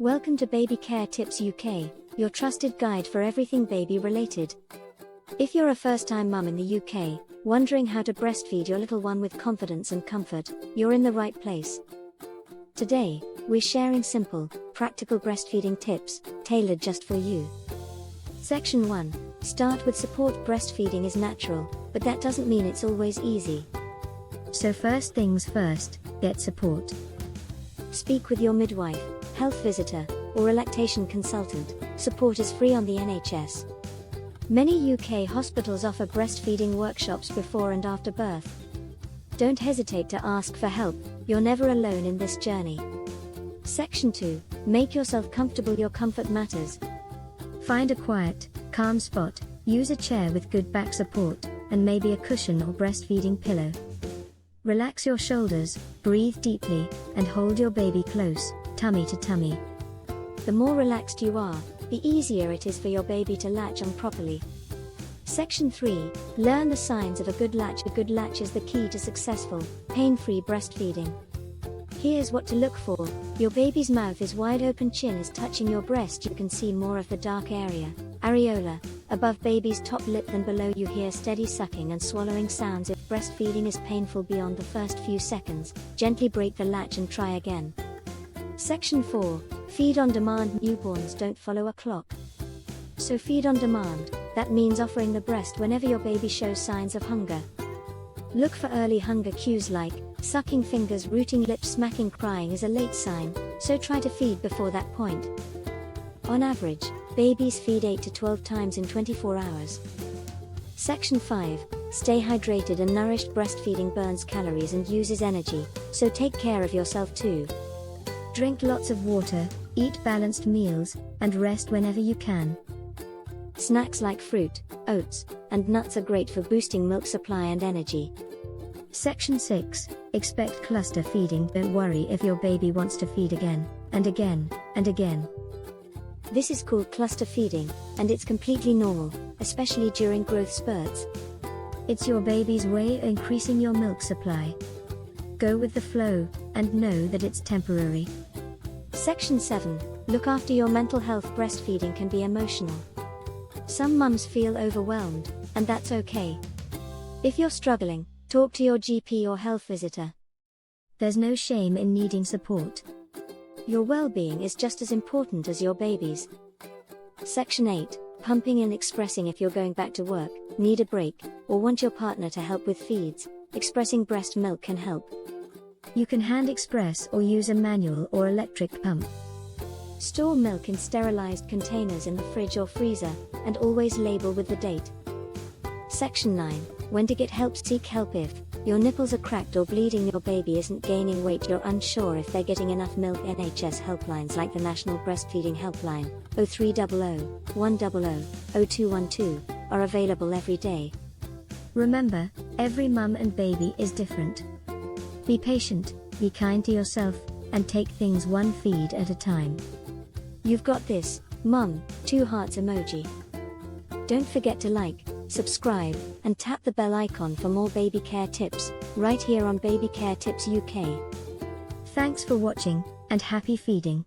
Welcome to Baby Care Tips UK, your trusted guide for everything baby related. If you're a first-time mum in the UK, wondering how to breastfeed your little one with confidence and comfort, you're in the right place. Today, we're sharing simple, practical breastfeeding tips, tailored just for you. Section 1. Start with support. Breastfeeding is natural, but that doesn't mean it's always easy. So first things first, get support. Speak with your midwife, health visitor, or a lactation consultant. Support is free on the NHS. Many UK hospitals offer breastfeeding workshops before and after birth. Don't hesitate to ask for help, you're never alone in this journey. Section 2. Make yourself comfortable. Your comfort matters. Find a quiet, calm spot, use a chair with good back support, and maybe a cushion or breastfeeding pillow. Relax your shoulders, breathe deeply, and hold your baby close, tummy to tummy. The more relaxed you are, the easier it is for your baby to latch on properly. Section 3. Learn the signs of a good latch. A good latch is the key to successful, pain-free breastfeeding. Here's what to look for. Your baby's mouth is wide open, chin is touching your breast, you can see more of the dark area, areola, above baby's top lip than below. You hear steady sucking and swallowing sounds. If breastfeeding is painful beyond the first few seconds, gently break the latch and try again. Section 4. Feed on demand. Newborns don't follow a clock. So feed on demand, that means offering the breast whenever your baby shows signs of hunger. Look for early hunger cues like sucking fingers, rooting lips, smacking. Crying is a late sign, so try to feed before that point. On average, babies feed 8 to 12 times in 24 hours. Section 5. Stay hydrated and nourished. Breastfeeding burns calories and uses energy, so take care of yourself too. Drink lots of water, eat balanced meals, and rest whenever you can. Snacks like fruit, oats, and nuts are great for boosting milk supply and energy. Section 6. Expect cluster feeding. Don't worry if your baby wants to feed again, and again, and again. This is called cluster feeding, and it's completely normal, especially during growth spurts. It's your baby's way of increasing your milk supply. Go with the flow, and know that it's temporary. Section 7. Look after your mental health. Breastfeeding can be emotional. Some mums feel overwhelmed, and that's okay. If you're struggling, talk to your GP or health visitor. There's no shame in needing support. Your well-being is just as important as your baby's. Section 8. Pumping and expressing. If you're going back to work, need a break, or want your partner to help with feeds, expressing breast milk can help. You can hand express or use a manual or electric pump. Store milk in sterilized containers in the fridge or freezer, and always label with the date. Section 9. When to get help. Seek help if your nipples are cracked or bleeding, your baby isn't gaining weight, you're unsure if they're getting enough milk. NHS helplines like the National Breastfeeding Helpline, 0300 100 0212, are available every day. Remember, every mum and baby is different. Be patient, be kind to yourself, and take things one feed at a time. You've got this, Mum, 2 hearts emoji. Don't forget to like, subscribe, and tap the bell icon for more baby care tips, right here on Baby Care Tips UK. Thanks for watching, and happy feeding.